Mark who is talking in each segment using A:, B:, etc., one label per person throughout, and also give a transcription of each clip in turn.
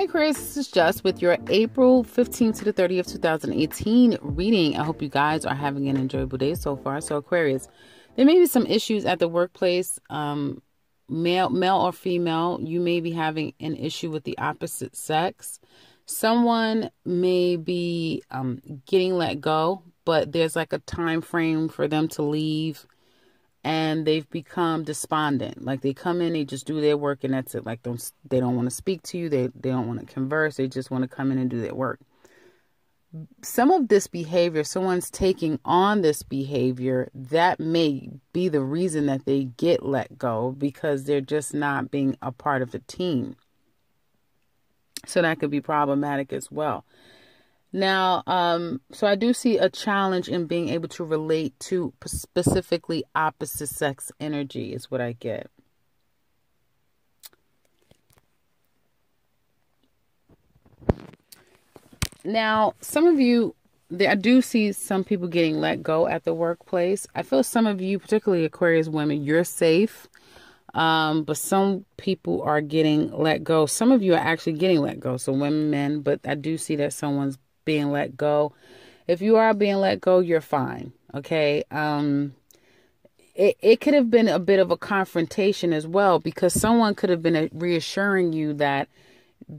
A: Aquarius, this is just with your April 15th to the 30th, 2018 reading. I hope you guys are having an enjoyable day so far. So Aquarius, there may be some issues at the workplace, male or female. You may be having an issue with the opposite sex. Someone may be getting let go, but there's like a time frame for them to leave. And they've become despondent. Like they come in, they just do their work, and that's it. Like they don't want to speak to you. They don't want to converse. They just want to come in and do their work. Some of this behavior, someone's taking on this behavior, that may be the reason that they get let go, because they're just not being a part of the team. So that could be problematic as well. Now, so I do see a challenge in being able to relate to specifically opposite sex energy is what I get. Now, some of you, I do see some people getting let go at the workplace. I feel some of you, particularly Aquarius women, you're safe. But some people are getting let go. Some of you are actually getting let go. So women, men, but I do see that someone's being let go. If you are being let go, you're fine. Okay. It could have been a bit of a confrontation as well, because someone could have been reassuring you that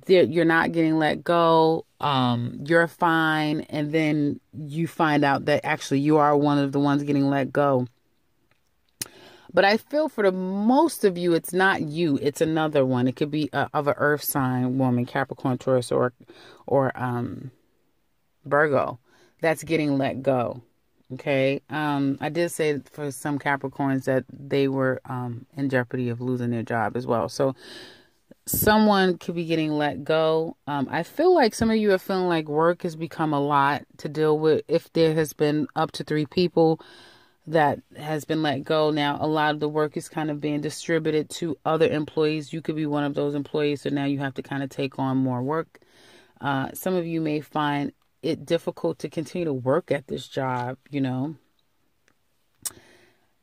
A: you're not getting let go. You're fine. And then you find out that actually you are one of the ones getting let go. But I feel for the most of you, it's not you. It's another one. It could be of an earth sign woman, Capricorn, Taurus, or Virgo, that's getting let go. Okay. I did say for some Capricorns that they were in jeopardy of losing their job as well. So someone could be getting let go. I feel like some of you are feeling like work has become a lot to deal with. If there has been up to 3 people that has been let go, now a lot of the work is kind of being distributed to other employees. You could be one of those employees, so now you have to kind of take on more work. Some of you may find it difficult to continue to work at this job. You know,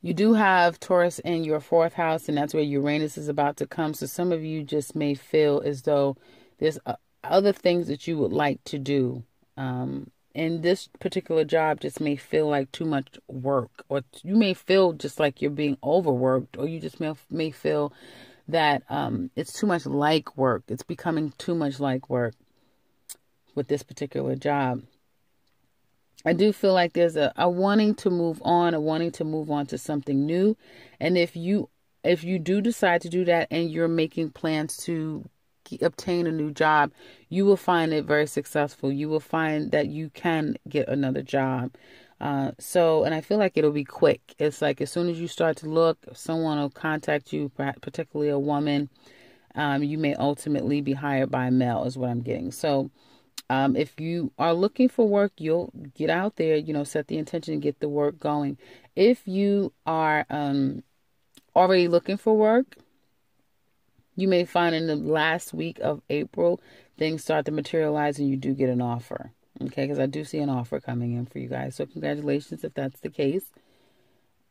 A: you do have Taurus in your 4th house, and that's where Uranus is about to come. So some of you just may feel as though there's other things that you would like to do. And this particular job just may feel like too much work, or you may feel just like you're being overworked, or you just may feel that it's too much like work. It's becoming too much like work with this particular job. I do feel like there's a wanting to move on, to something new. And if you do decide to do that, and you're making plans to obtain a new job, you will find it very successful. You will find that you can get another job. And I feel like it'll be quick. It's like as soon as you start to look, someone will contact you, particularly a woman. You may ultimately be hired by a male is what I'm getting. So if you are looking for work, you'll get out there, set the intention and get the work going. If you are already looking for work, you may find in the last week of April, things start to materialize and you do get an offer. Okay, because I do see an offer coming in for you guys. So congratulations if that's the case.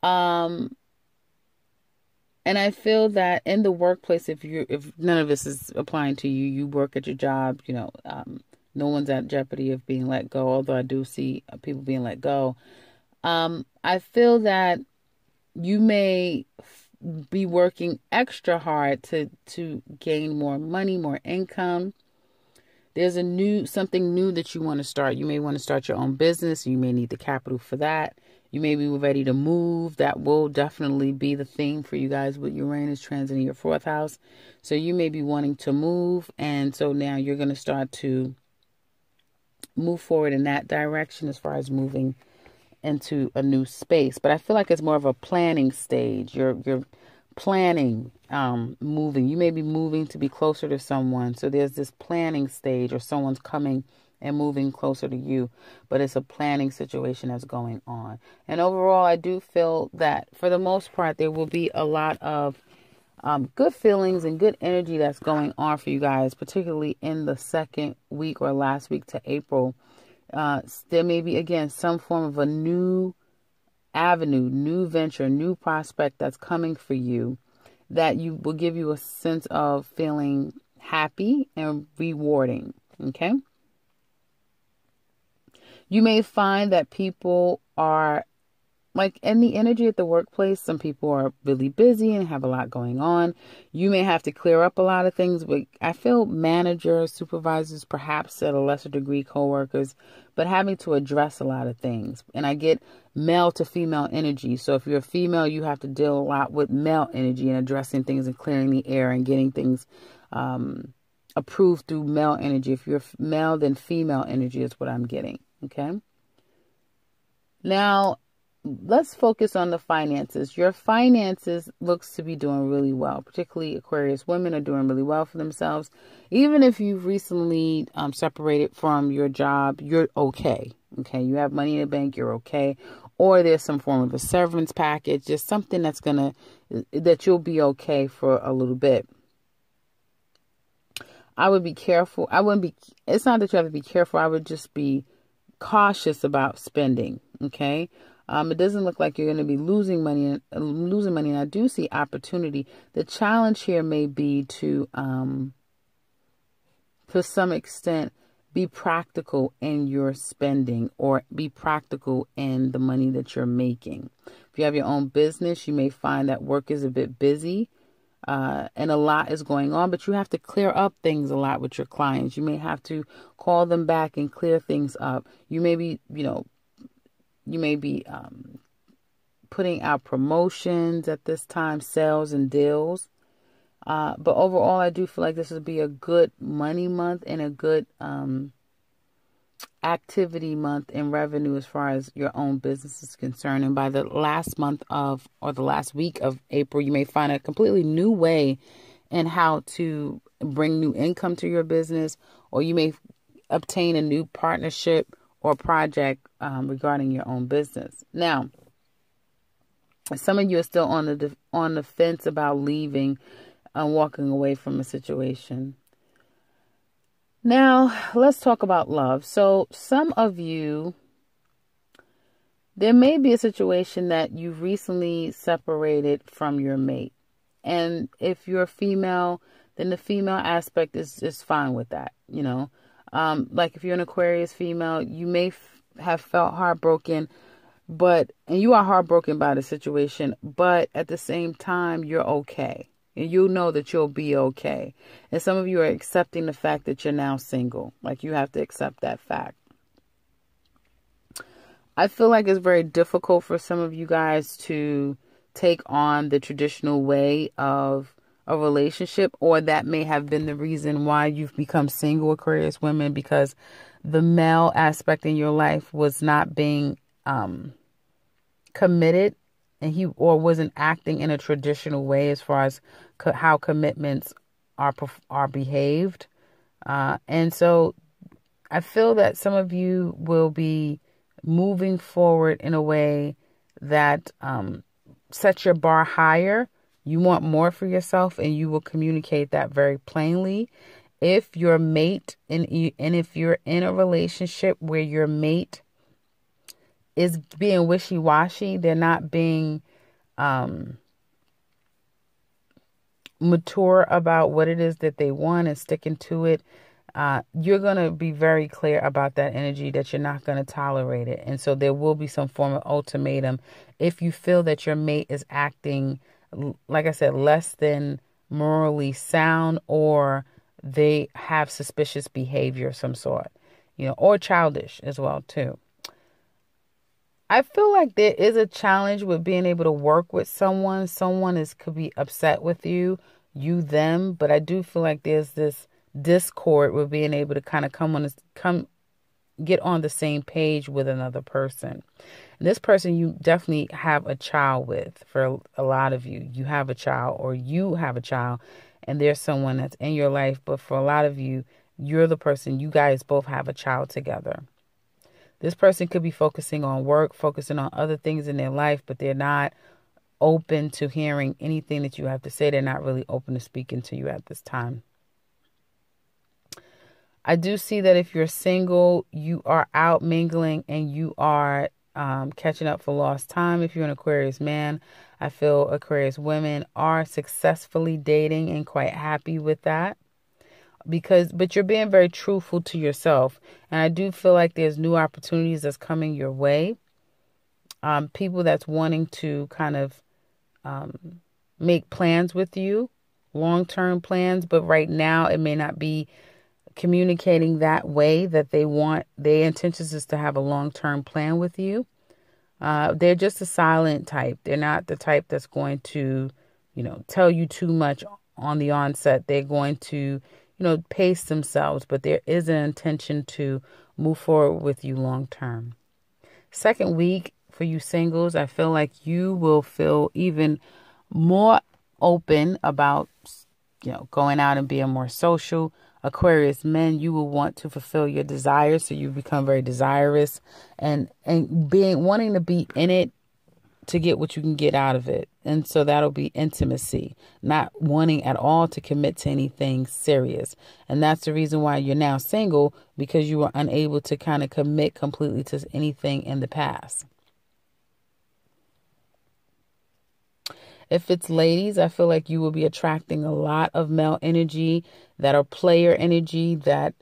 A: And I feel that in the workplace, if none of this is applying to you, you work at your job, no one's at jeopardy of being let go, although I do see people being let go. I feel that you may be working extra hard to gain more money, more income. There's something new that you want to start. You may want to start your own business. You may need the capital for that. You may be ready to move. That will definitely be the theme for you guys with Uranus transiting your 4th house. So you may be wanting to move. And so now you're going to start to move forward in that direction as far as moving into a new space. But I feel like it's more of a planning stage. You're planning, moving. You may be moving to be closer to someone. So there's this planning stage, or someone's coming and moving closer to you. But it's a planning situation that's going on. And overall, I do feel that for the most part, there will be a lot of good feelings and good energy that's going on for you guys, particularly in the 2nd week or last week to April. There may be, again, some form of a new avenue, new venture, new prospect that's coming for you that will give you a sense of feeling happy and rewarding. Okay. You may find that people are like in the energy at the workplace. Some people are really busy and have a lot going on. You may have to clear up a lot of things, but I feel managers, supervisors, perhaps at a lesser degree, coworkers, but having to address a lot of things. And I get male to female energy. So if you're a female, you have to deal a lot with male energy and addressing things and clearing the air and getting things approved through male energy. If you're male, then female energy is what I'm getting. Okay. Now, let's focus on the finances. Your finances looks to be doing really well. Particularly Aquarius women are doing really well for themselves. Even if you've recently separated from your job, you're okay. Okay, you have money in the bank, you're okay. Or there's some form of a severance package, just something that you'll be okay for a little bit. I would be careful. It's not that you have to be careful. I would just be cautious about spending. Okay. It doesn't look like you're going to be losing money, and I do see opportunity. The challenge here may be to some extent, be practical in your spending or be practical in the money that you're making. If you have your own business, you may find that work is a bit busy and a lot is going on, but you have to clear up things a lot with your clients. You may have to call them back and clear things up. You may be, putting out promotions at this time, sales and deals. But overall, I do feel like this would be a good money month and a good activity month in revenue as far as your own business is concerned. And by the last week of April, you may find a completely new way in how to bring new income to your business, or you may obtain a new partnership or project regarding your own business. Now, some of you are still on the fence about leaving and walking away from a situation. Now, let's talk about love. So some of you, there may be a situation that you've recently separated from your mate. And if you're female, then the female aspect is fine with that, Like if you're an Aquarius female, you may have felt heartbroken, and you are heartbroken by the situation, but at the same time, you're okay. And you'll know that you'll be okay. And some of you are accepting the fact that you're now single. Like you have to accept that fact. I feel like it's very difficult for some of you guys to take on the traditional way of a relationship, or that may have been the reason why you've become single, Aquarius women, because the male aspect in your life was not being committed, and he wasn't acting in a traditional way as far as how commitments are behaved. And so I feel that some of you will be moving forward in a way that sets your bar higher. You want more for yourself, and you will communicate that very plainly. If your mate, and if you're in a relationship where your mate is being wishy-washy, they're not being mature about what it is that they want and sticking to it, you're going to be very clear about that energy, that you're not going to tolerate it. And so there will be some form of ultimatum if you feel that your mate is acting, like I said, less than morally sound, or they have suspicious behavior of some sort, or childish as well too. I feel like there is a challenge with being able to work with someone. Someone could be upset with you, them, but I do feel like there's this discord with being able to kind of get on the same page with another person. And this person you definitely have a child with. For a lot of you, you have a child, or you have a child, and there's someone that's in your life. But for a lot of you, you're the person, you guys both have a child together. This person could be focusing on work, focusing on other things in their life, but they're not open to hearing anything that you have to say. They're not really open to speaking to you at this time. I do see that if you're single, you are out mingling and you are catching up for lost time. If you're an Aquarius man, I feel Aquarius women are successfully dating and quite happy with that. but you're being very truthful to yourself. And I do feel like there's new opportunities that's coming your way. People that's wanting to kind of make plans with you, long-term plans, but right now it may not be communicating that way, that they want. Their intentions is to have a long-term plan with you. They're just a silent type. They're not the type that's going to, tell you too much on the onset. They're going to, pace themselves, but there is an intention to move forward with you long term. Second week for you singles, I feel like you will feel even more open about, going out and being more social. Aquarius men, you will want to fulfill your desires, so you become very desirous and wanting to be in it to get what you can get out of it. And so that'll be intimacy, not wanting at all to commit to anything serious. And that's the reason why you're now single, because you were unable to kind of commit completely to anything in the past. If it's ladies, I feel like you will be attracting a lot of male energy that are player energy, that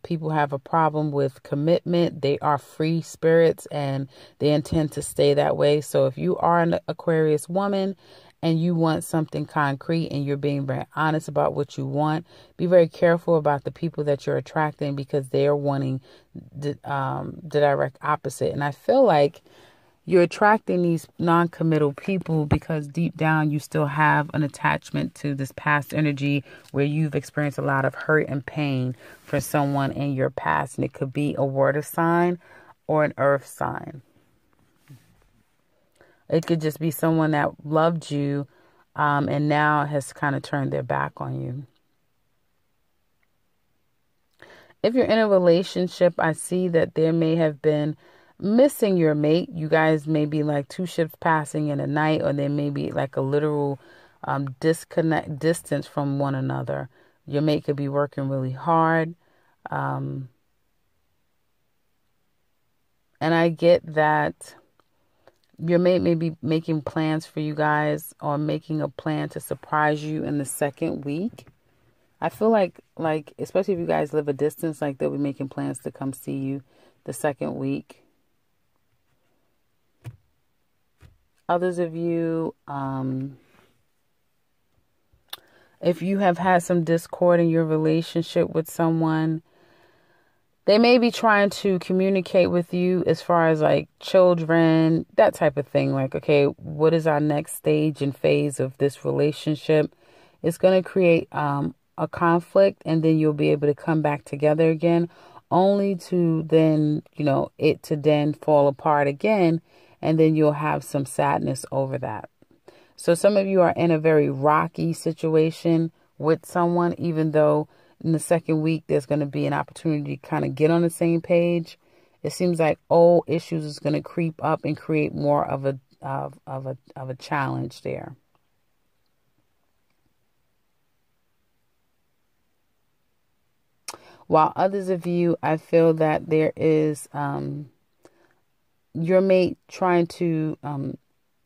A: people have a problem with commitment. They are free spirits and they intend to stay that way. So if you are an Aquarius woman and you want something concrete and you're being very honest about what you want, be very careful about the people that you're attracting, because they are wanting the direct opposite. And I feel like you're attracting these non-committal people because deep down you still have an attachment to this past energy where you've experienced a lot of hurt and pain for someone in your past. And it could be a water sign or an earth sign. It could just be someone that loved you and now has kind of turned their back on you. If you're in a relationship, I see that there may have been missing your mate. You guys may be like two ships passing in a night, or there may be like a literal distance from one another. Your mate could be working really hard. And I get that your mate may be making plans for you guys, or making a plan to surprise you in the second week. I feel like especially if you guys live a distance, like they'll be making plans to come see you the second week. Others of you, if you have had some discord in your relationship with someone, they may be trying to communicate with you as far as like children, that type of thing. Like, okay, what is our next stage and phase of this relationship? It's going to create a conflict, and then you'll be able to come back together again, only to then, it to then fall apart again. And then you'll have some sadness over that. So some of you are in a very rocky situation with someone, even though in the second week there's going to be an opportunity to kind of get on the same page. It seems like old issues is going to creep up and create more of a challenge there. While others of you, I feel that there is your mate trying to,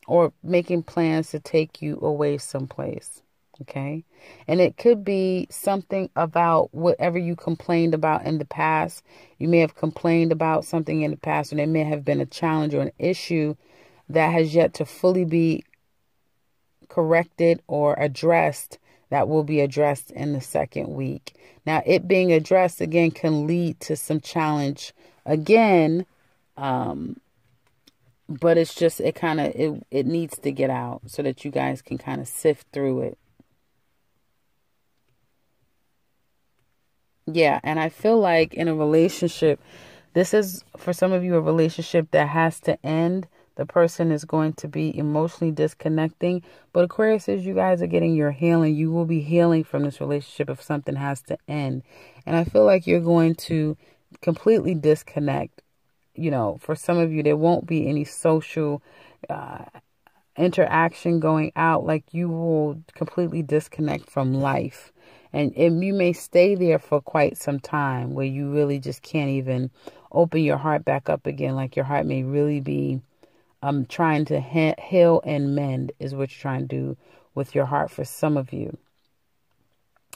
A: or making plans to take you away someplace. Okay. And it could be something about whatever you complained about in the past. You may have complained about something in the past, and there may have been a challenge or an issue that has yet to fully be corrected or addressed, that will be addressed in the second week. Now, it being addressed again can lead to some challenge again. But it's just, it needs to get out so that you guys can kind of sift through it. Yeah, and I feel like in a relationship, this is, for some of you, a relationship that has to end. The person is going to be emotionally disconnecting. But Aquarius says you guys are getting your healing. You will be healing from this relationship if something has to end. And I feel like you're going to completely disconnect. For some of you, there won't be any social interaction going out. Like, you will completely disconnect from life. And you may stay there for quite some time where you really just can't even open your heart back up again. Like, your heart may really be trying to heal and mend is what you're trying to do with your heart for some of you.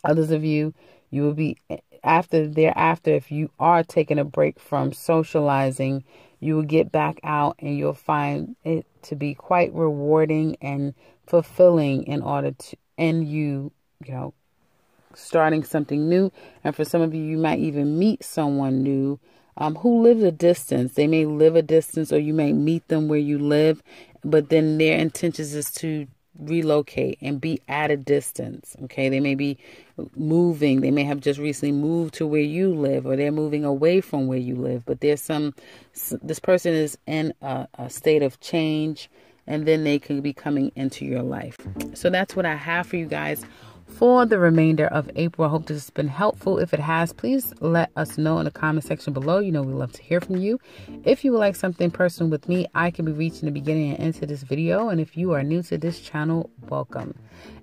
A: Others of you, You will be thereafter, if you are taking a break from socializing, you will get back out and you'll find it to be quite rewarding and fulfilling in order to, and you know, starting something new. And for some of you, you might even meet someone new who lives a distance. They may live a distance, or you may meet them where you live, but then their intentions is to relocate and be at a distance. Okay, they may be moving. They may have just recently moved to where you live, or they're moving away from where you live. But there's this person is in a state of change, and then they can be coming into your life. So that's what I have for you guys for the remainder of April. I hope this has been helpful. If it has, please let us know in the comment section below. You know, we love to hear from you. If you would like something personal with me, I can be reached in the beginning and end to this video. And if you are new to this channel, welcome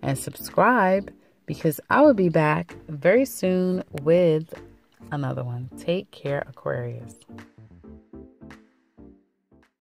A: and subscribe, because I will be back very soon with another one. Take care, Aquarius.